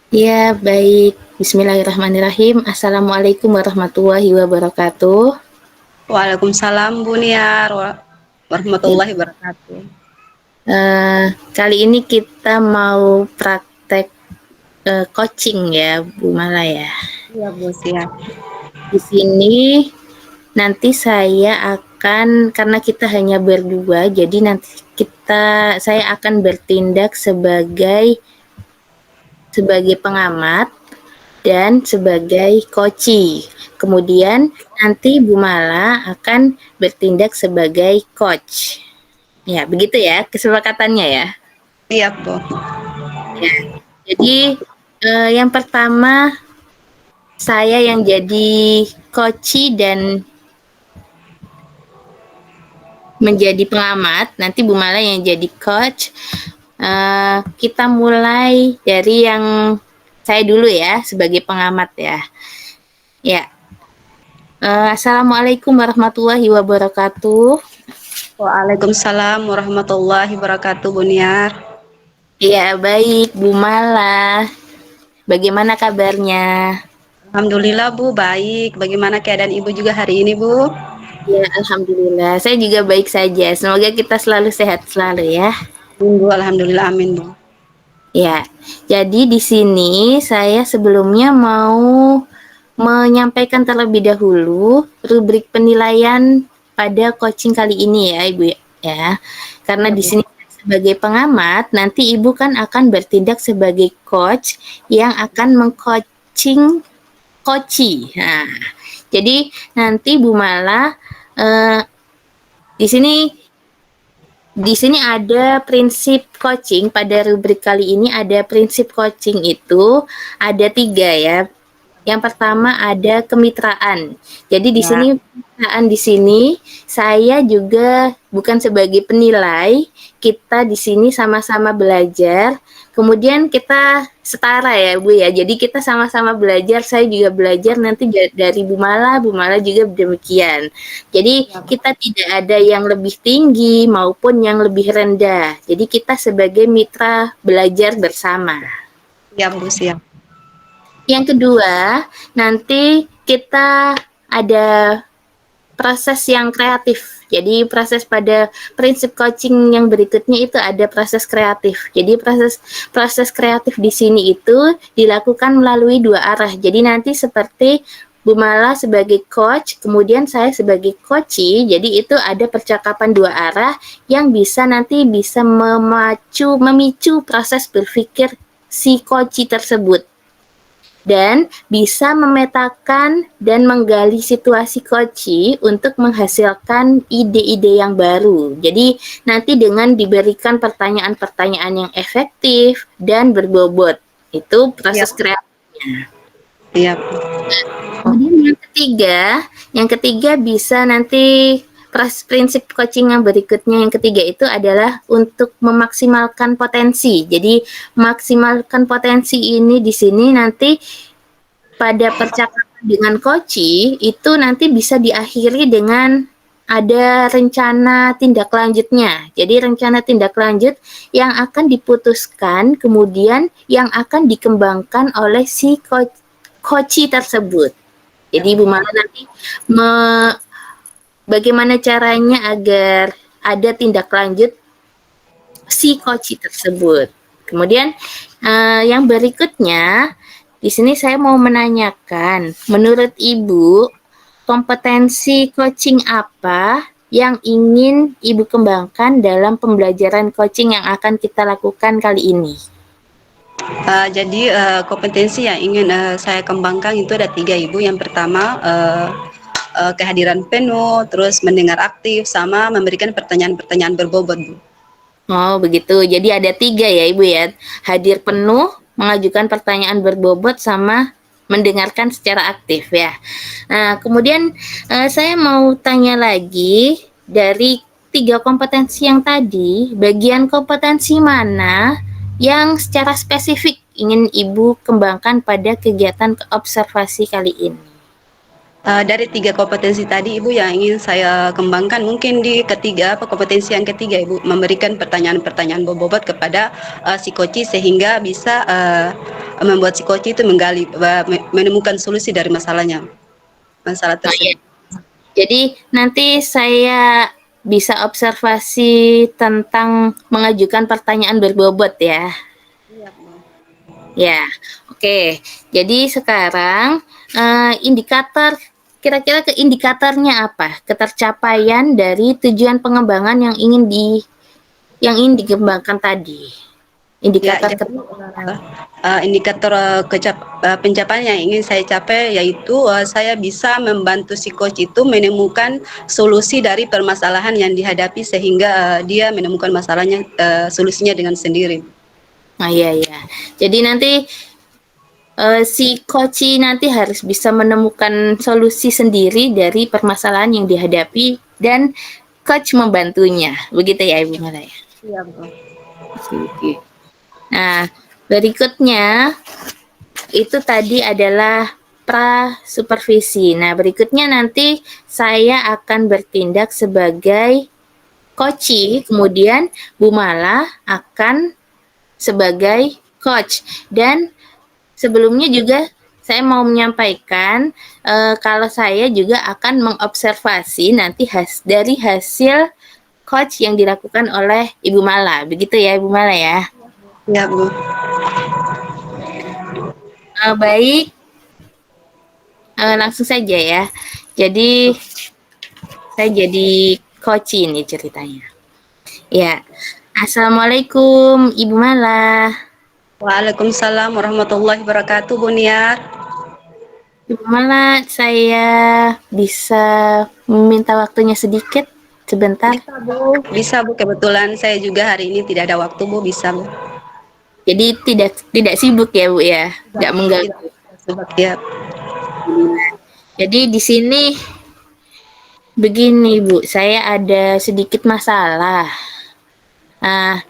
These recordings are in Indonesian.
Ya, baik. Bismillahirrahmanirrahim. Assalamualaikum warahmatullahi wabarakatuh. Waalaikumsalam Bu Niar Ya, warahmatullahi wabarakatuh. kali ini kita mau praktek coaching ya, Bu Mala ya. Iya Bu, siap. Di sini nanti saya akan, karena kita hanya berdua, jadi nanti saya akan bertindak sebagai pengamat dan sebagai coach. Kemudian nanti Bu Mala akan bertindak sebagai coach. Ya, begitu ya kesepakatannya ya. Iya Bu. Ya. Jadi yang pertama saya yang jadi coach dan menjadi pengamat, nanti Bu Mala yang jadi coach. Kita mulai dari yang saya dulu ya sebagai pengamat ya. Ya. Assalamualaikum warahmatullahi wabarakatuh. Waalaikumsalam warahmatullahi wabarakatuh Bu Niar. Ya, baik Bu Mala. Bagaimana kabarnya? Alhamdulillah Bu, baik. Bagaimana keadaan Ibu juga hari ini Bu? Ya, alhamdulillah. Saya juga baik saja. Semoga kita selalu sehat selalu ya. Bu, alhamdulillah, amin Bu. Ya, jadi di sini saya sebelumnya mau menyampaikan terlebih dahulu rubrik penilaian pada coaching kali ini ya, Ibu ya. Karena Iya di Bu. sini sebagai pengamat, nanti Ibu kan akan bertindak sebagai coach yang akan mengcoaching coachi. Nah, jadi nanti Bu Mala di sini ada prinsip coaching. Pada rubrik kali ini ada prinsip coaching itu ada 3 ya. Yang pertama ada kemitraan. Jadi di Ya, sini kemitraan di sini saya juga bukan sebagai penilai, kita di sini sama-sama belajar. Kemudian kita setara ya Bu ya. Jadi kita sama-sama belajar, saya juga belajar nanti dari Bu Mala juga demikian. Jadi ya Bu. kita tidak ada yang lebih tinggi maupun yang lebih rendah. Jadi kita sebagai mitra belajar bersama. Iya Bu, siap. Yang kedua, nanti kita ada proses yang kreatif. Jadi proses pada prinsip coaching yang berikutnya itu ada proses kreatif. Jadi proses kreatif di sini itu dilakukan melalui 2 arah. Jadi nanti seperti Bu Mala sebagai coach, kemudian saya sebagai coachee. Jadi itu ada percakapan 2 arah yang bisa memicu proses berpikir si coachee tersebut. Dan bisa memetakan dan menggali situasi coachee untuk menghasilkan ide-ide yang baru. Jadi nanti dengan diberikan pertanyaan-pertanyaan yang efektif dan berbobot. Itu Iya, proses kreatifnya. iya Bu. Kemudian yang ketiga bisa nanti prinsip coaching yang berikutnya yang ketiga itu adalah untuk memaksimalkan potensi. Jadi maksimalkan potensi ini di sini nanti pada percakapan dengan coachee itu nanti bisa diakhiri dengan ada rencana tindak lanjutnya. Jadi rencana tindak lanjut yang akan diputuskan kemudian yang akan dikembangkan oleh si coachee tersebut. Iya Jadi Bu. Bu Mala nanti bagaimana caranya agar ada tindak lanjut si coachee tersebut. Kemudian yang berikutnya di sini saya mau menanyakan, menurut Ibu kompetensi coaching apa yang ingin Ibu kembangkan dalam pembelajaran coaching yang akan kita lakukan kali ini? Jadi kompetensi yang ingin saya kembangkan itu ada 3 Ibu. Yang pertama kehadiran penuh, terus mendengar aktif, sama memberikan pertanyaan-pertanyaan berbobot Bu. Oh, begitu. Jadi ada 3 ya, Ibu ya. Hadir penuh, mengajukan pertanyaan berbobot, sama mendengarkan secara aktif ya. Nah, kemudian saya mau tanya lagi dari 3 kompetensi yang tadi, bagian kompetensi mana yang secara spesifik ingin Ibu kembangkan pada kegiatan observasi kali ini? Dari 3 kompetensi tadi Ibu yang ingin saya kembangkan mungkin di kompetensi yang ketiga Ibu, memberikan pertanyaan-pertanyaan berbobot kepada si coach sehingga bisa membuat si coach itu menggali, menemukan solusi dari masalah Oh, iya. tersebut. Jadi nanti saya bisa observasi tentang mengajukan pertanyaan berbobot ya. Iya, Bu. Ya, oke. Jadi sekarang indikator kira-kira ke indikatornya apa? Ketercapaian dari tujuan pengembangan yang ingin dikembangkan tadi. Ya, Indikator jadi indikator pencapaian yang ingin saya capai yaitu saya bisa membantu si coach itu menemukan solusi dari permasalahan yang dihadapi sehingga dia menemukan masalahnya, solusinya dengan sendiri. Nah, iya ya. Jadi nanti si coach nanti harus bisa menemukan solusi sendiri dari permasalahan yang dihadapi dan coach membantunya. Begitu ya Ibu Mala ya. Iya, Bu. Oke. Nah, berikutnya itu tadi adalah pra supervisi. Nah, berikutnya nanti saya akan bertindak sebagai coach, kemudian Bu Mala akan sebagai coach. Dan sebelumnya juga saya mau menyampaikan kalau saya juga akan mengobservasi nanti dari hasil coach yang dilakukan oleh Ibu Mala. Begitu ya Ibu Mala ya. Iya, Bu. Baik, langsung saja ya. Jadi saya jadi coach ini ceritanya. Ya, Assalamualaikum Ibu Mala. Waalaikumsalam warahmatullahi wabarakatuh, Bu Niar. Ibu Mala, saya bisa meminta waktunya sedikit, sebentar. Bisa, Bu. Bisa, Bu. Kebetulan saya juga hari ini tidak ada waktu, Bu. Bisa, Bu. Jadi tidak sibuk ya Bu ya, Tidak, nggak tidak. mengganggu. Sebab ya. Jadi di sini begini Bu, saya ada sedikit masalah. Nah,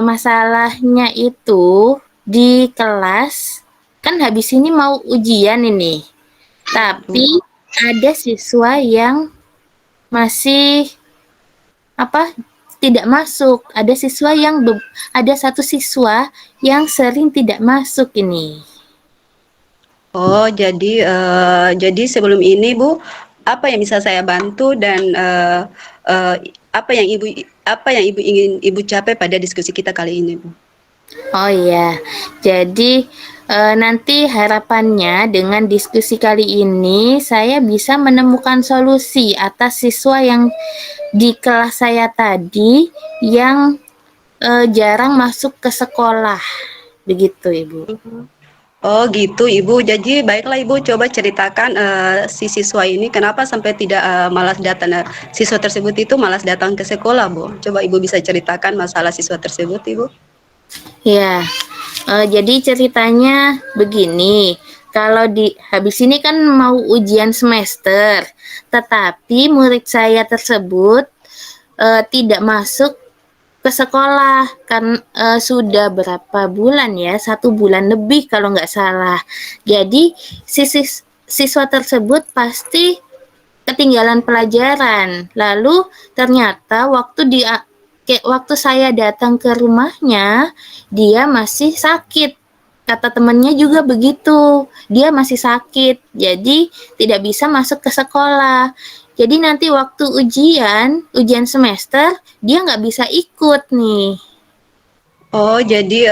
masalahnya itu di kelas kan habis ini mau ujian ini, tapi ada siswa yang masih apa tidak masuk. Ada satu siswa yang sering tidak masuk ini. Oh, jadi sebelum ini, Bu, apa yang bisa saya bantu dan eh, apa yang Ibu ingin Ibu capai pada diskusi kita kali ini, Bu? Oh iya, jadi nanti harapannya dengan diskusi kali ini saya bisa menemukan solusi atas siswa yang di kelas saya tadi yang jarang masuk ke sekolah. Begitu, Ibu. Oh gitu Ibu, jadi baiklah Ibu coba ceritakan si siswa ini kenapa sampai tidak malas datang, siswa tersebut itu malas datang ke sekolah Bu. Coba Ibu bisa ceritakan masalah siswa tersebut Ibu. Ya, jadi ceritanya begini. Kalau habis ini kan mau ujian semester, tetapi murid saya tersebut tidak masuk ke sekolah kan sudah berapa bulan ya, 1 bulan lebih kalau nggak salah. Jadi siswa tersebut pasti ketinggalan pelajaran. Lalu ternyata waktu saya datang ke rumahnya, dia masih sakit. Kata temannya juga begitu, dia masih sakit, jadi tidak bisa masuk ke sekolah. Jadi nanti waktu ujian semester, dia nggak bisa ikut nih. Oh jadi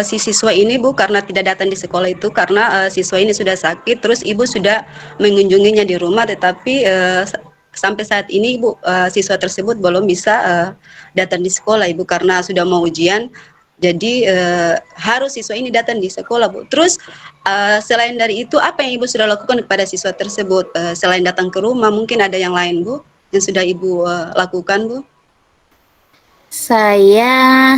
si siswa ini Bu karena tidak datang di sekolah itu karena siswa ini sudah sakit, terus Ibu sudah mengunjunginya di rumah, tetapi sampai saat ini Ibu siswa tersebut belum bisa datang di sekolah Ibu karena sudah mau ujian. Jadi harus siswa ini datang di sekolah Bu. Terus selain dari itu apa yang Ibu sudah lakukan kepada siswa tersebut? Selain datang ke rumah mungkin ada yang lain Bu yang sudah Ibu lakukan Bu? Saya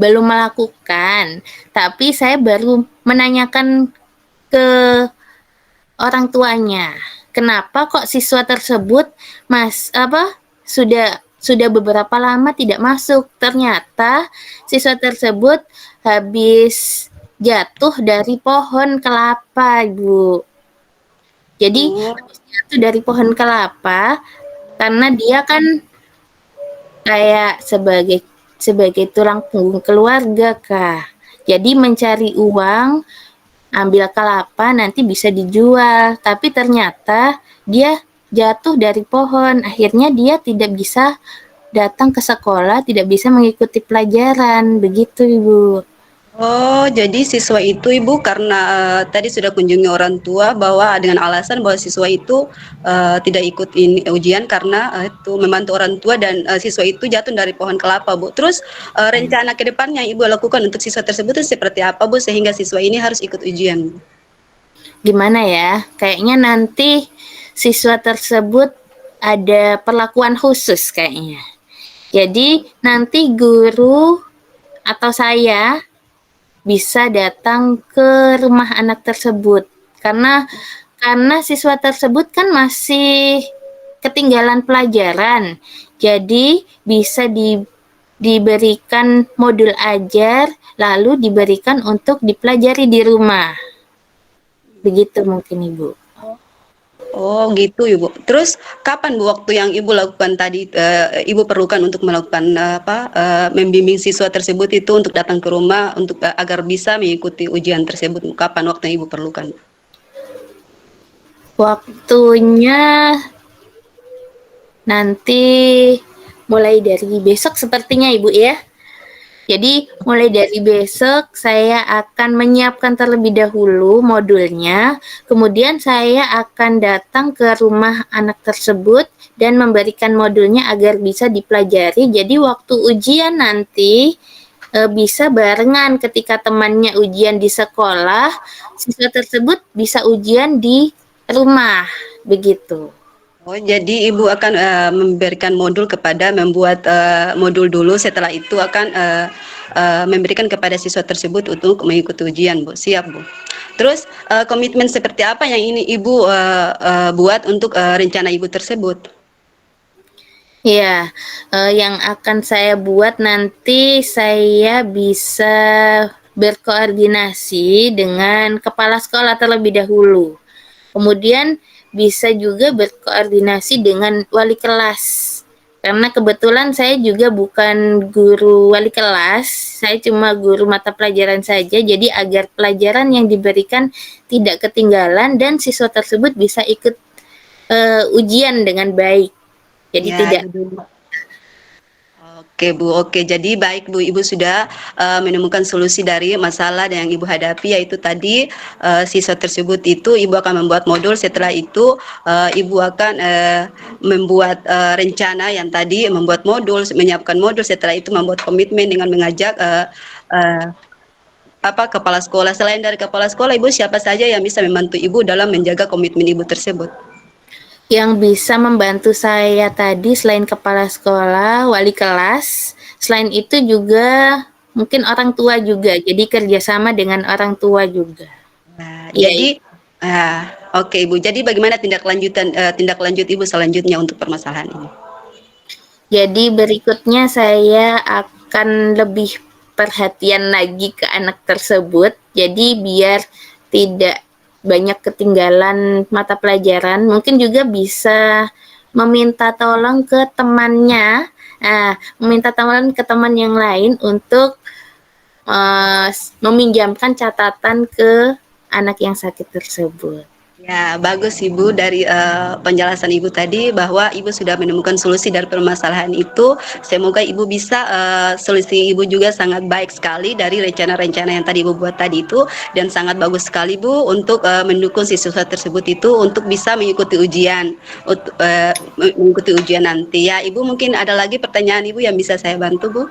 belum melakukan, tapi saya baru menanyakan ke orang tuanya. Kenapa kok siswa tersebut sudah beberapa lama tidak masuk? Ternyata siswa tersebut habis jatuh dari pohon kelapa, Ibu. Jadi habis jatuh dari pohon kelapa karena dia kan kayak sebagai tulang punggung keluarga, Kak. Jadi mencari uang, ambil kelapa nanti bisa dijual, tapi ternyata dia jatuh dari pohon. Akhirnya dia tidak bisa datang ke sekolah, tidak bisa mengikuti pelajaran. Begitu, Ibu. Oh, jadi siswa itu Ibu karena tadi sudah kunjungi orang tua bahwa dengan alasan bahwa siswa itu tidak ikut ini ujian karena itu membantu orang tua dan siswa itu jatuh dari pohon kelapa, Bu. Terus rencana ke depannya Ibu lakukan untuk siswa tersebut itu seperti apa, Bu, sehingga siswa ini harus ikut ujian, Bu? Gimana ya? Kayaknya nanti siswa tersebut ada perlakuan khusus kayaknya. Jadi nanti guru atau saya bisa datang ke rumah anak tersebut karena siswa tersebut kan masih ketinggalan pelajaran. Jadi bisa diberikan modul ajar lalu diberikan untuk dipelajari di rumah. Begitu mungkin Ibu. Oh gitu Ibu. Terus kapan Bu waktu yang Ibu lakukan tadi, Ibu perlukan untuk melakukan membimbing siswa tersebut itu untuk datang ke rumah untuk agar bisa mengikuti ujian tersebut. Kapan waktu yang Ibu perlukan? Waktunya nanti mulai dari besok sepertinya Ibu ya. Jadi mulai dari besok saya akan menyiapkan terlebih dahulu modulnya, kemudian saya akan datang ke rumah anak tersebut dan memberikan modulnya agar bisa dipelajari. Jadi waktu ujian nanti bisa barengan ketika temannya ujian di sekolah, siswa tersebut bisa ujian di rumah, begitu. Oh, jadi Ibu akan memberikan modul kepada membuat modul dulu, setelah itu akan memberikan kepada siswa tersebut untuk mengikuti ujian, Bu. Siap, Bu. Terus komitmen seperti apa yang ini Ibu buat untuk rencana Ibu tersebut? Ya, yang akan saya buat nanti saya bisa berkoordinasi dengan kepala sekolah terlebih dahulu. Kemudian bisa juga berkoordinasi dengan wali kelas. Karena kebetulan saya juga bukan guru wali kelas, saya cuma guru mata pelajaran saja. Jadi agar pelajaran yang diberikan tidak ketinggalan dan siswa tersebut bisa ikut ujian dengan baik. Jadi Ya, tidak. jadi oke Bu, oke. Jadi baik Bu, Ibu sudah menemukan solusi dari masalah yang Ibu hadapi, yaitu tadi siswa tersebut itu Ibu akan membuat modul, setelah itu Ibu akan membuat rencana yang tadi membuat modul, menyiapkan modul, setelah itu membuat komitmen dengan mengajak eh, kepala sekolah. Selain dari kepala sekolah, Ibu siapa saja yang bisa membantu Ibu dalam menjaga komitmen Ibu tersebut? Yang bisa membantu saya tadi selain kepala sekolah, wali kelas, selain itu juga mungkin orang tua juga. Jadi kerjasama dengan orang tua juga. Nah, Iya, jadi oke Ibu. Jadi bagaimana tindak lanjut Ibu selanjutnya untuk permasalahan ini? jadi berikutnya saya akan lebih perhatian lagi ke anak tersebut. Jadi biar tidak banyak ketinggalan mata pelajaran, mungkin juga bisa meminta tolong ke temannya, meminta tolong ke teman yang lain untuk meminjamkan catatan ke anak yang sakit tersebut. Ya, bagus Ibu dari penjelasan Ibu tadi bahwa Ibu sudah menemukan solusi dari permasalahan itu. Semoga Ibu bisa solusi Ibu juga sangat baik sekali dari rencana-rencana yang tadi Ibu buat tadi itu, dan sangat bagus sekali Bu untuk mendukung siswa tersebut itu untuk bisa mengikuti ujian mengikuti ujian nanti ya. Ibu mungkin ada lagi pertanyaan Ibu yang bisa saya bantu Bu?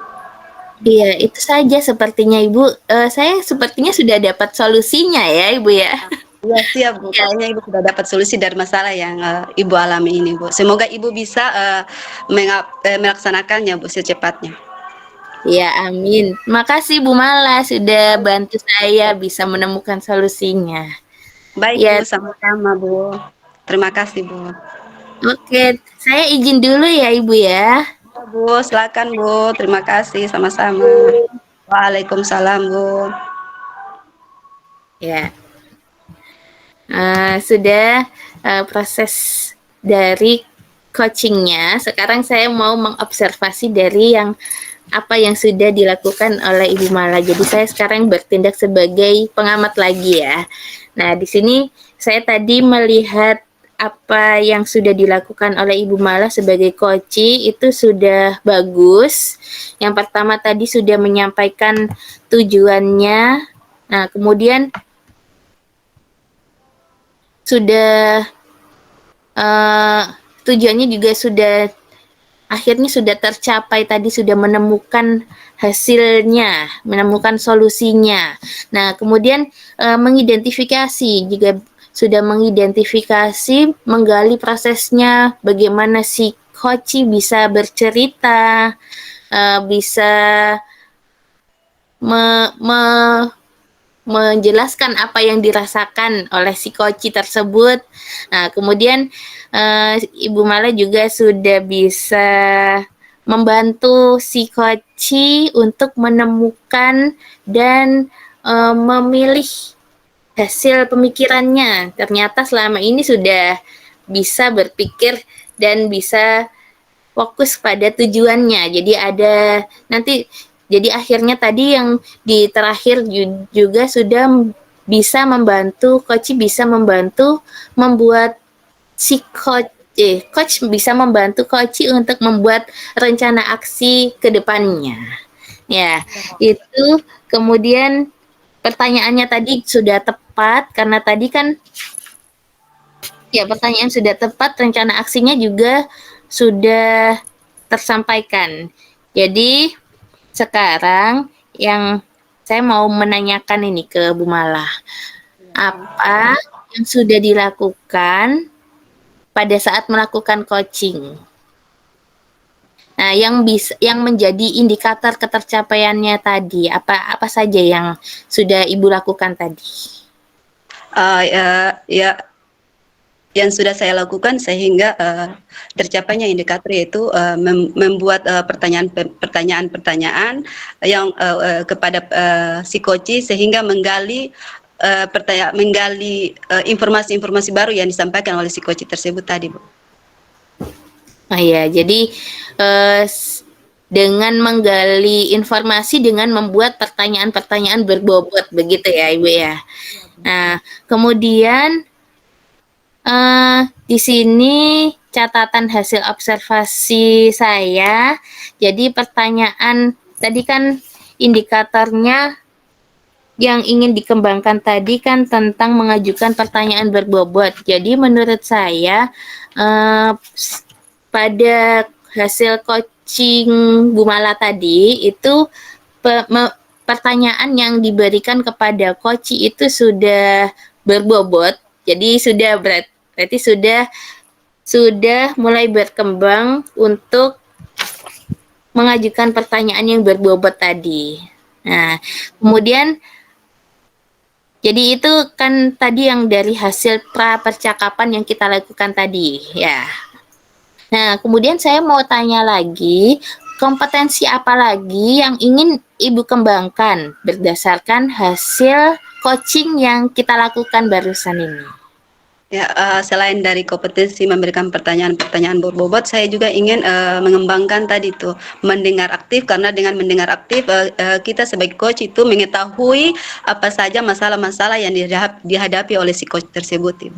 Iya, itu saja sepertinya Ibu. Saya sepertinya sudah dapat solusinya ya Ibu ya. Iya siap Bu, Ya, kayaknya Ibu sudah dapat solusi dari masalah yang Ibu alami ini Bu. Semoga Ibu bisa melaksanakannya Bu secepatnya. ya amin. Makasih Bu Mala sudah bantu saya bisa menemukan solusinya. Baik Bu, Ya, sama-sama Bu. Terima kasih Bu. oke. Saya izin dulu ya Ibu ya. Ya, Bu, silakan Bu. Terima kasih sama-sama. Waalaikumsalam Bu. Ya, sudah proses dari coachingnya. Sekarang saya mau mengobservasi dari yang apa yang sudah dilakukan oleh Ibu Mala. Jadi saya sekarang bertindak sebagai pengamat lagi ya. Nah, di sini saya tadi melihat apa yang sudah dilakukan oleh Ibu Mala sebagai koci itu sudah bagus. Yang pertama tadi sudah menyampaikan tujuannya. Nah, kemudian sudah tujuannya juga sudah akhirnya sudah tercapai, tadi sudah menemukan hasilnya, menemukan solusinya. Nah, kemudian mengidentifikasi juga sudah mengidentifikasi, menggali prosesnya, bagaimana si koci bisa bercerita, bisa menjelaskan apa yang dirasakan oleh si koci tersebut. Nah, kemudian Ibu Mala juga sudah bisa membantu si koci untuk menemukan dan memilih hasil pemikirannya. Ternyata selama ini sudah bisa berpikir dan bisa fokus pada tujuannya. Jadi ada nanti jadi akhirnya tadi yang di terakhir juga sudah bisa membantu coach bisa membantu membuat si coach bisa membantu coach untuk membuat rencana aksi ke depannya. Ya, itu kemudian pertanyaannya tadi sudah tepat karena tadi kan ya pertanyaan sudah tepat, rencana aksinya juga sudah tersampaikan. Jadi sekarang yang saya mau menanyakan ini ke Bu Mala, apa yang sudah dilakukan pada saat melakukan coaching? Nah, yang menjadi indikator ketercapaiannya tadi, apa saja yang sudah Ibu lakukan tadi? Ya, yang sudah saya lakukan sehingga tercapainya indikator yaitu membuat pertanyaan-pertanyaan yang kepada si coach sehingga menggali informasi-informasi baru yang disampaikan oleh si coach tersebut tadi, Bu. Oh ya, jadi dengan menggali informasi dengan membuat pertanyaan-pertanyaan berbobot begitu ya, Ibu ya. Nah, kemudian di sini catatan hasil observasi saya. Jadi pertanyaan tadi kan indikatornya yang ingin dikembangkan tadi kan tentang mengajukan pertanyaan berbobot. Jadi menurut saya pada hasil coaching Bu Mala tadi itu pertanyaan yang diberikan kepada coach itu sudah berbobot. Jadi sudah berarti sudah mulai berkembang untuk mengajukan pertanyaan yang berbobot tadi. Nah, kemudian jadi itu kan tadi yang dari hasil pra percakapan yang kita lakukan tadi, ya. Nah, kemudian saya mau tanya lagi, kompetensi apa lagi yang ingin Ibu kembangkan berdasarkan hasil coaching yang kita lakukan barusan ini? Ya, selain dari kompetensi memberikan pertanyaan-pertanyaan berbobot, saya juga ingin mengembangkan tadi itu mendengar aktif, karena dengan mendengar aktif kita sebagai coach itu mengetahui apa saja masalah-masalah yang dihadapi oleh si coach tersebut, Ibu.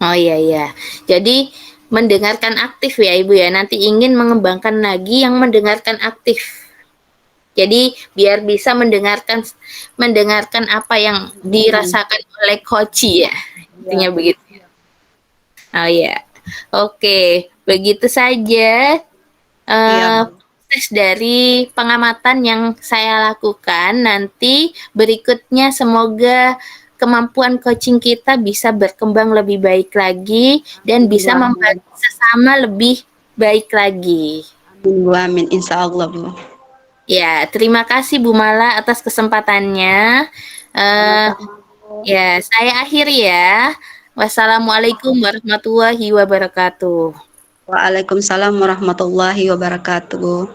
Oh iya. Jadi mendengarkan aktif ya Ibu ya. Nanti ingin mengembangkan lagi yang mendengarkan aktif. Jadi biar bisa mendengarkan apa yang dirasakan oleh coach ya. Intinya begitu. Oh ya, oke, begitu saja proses dari pengamatan yang saya lakukan. Nanti berikutnya semoga kemampuan coaching kita bisa berkembang lebih baik lagi dan bisa membantu sesama lebih baik lagi. Amin, insya Allah, Bu. Ya, terima kasih Bu Mala atas kesempatannya. Ya, saya akhiri ya. Wassalamualaikum warahmatullahi wabarakatuh. Waalaikumsalam warahmatullahi wabarakatuh.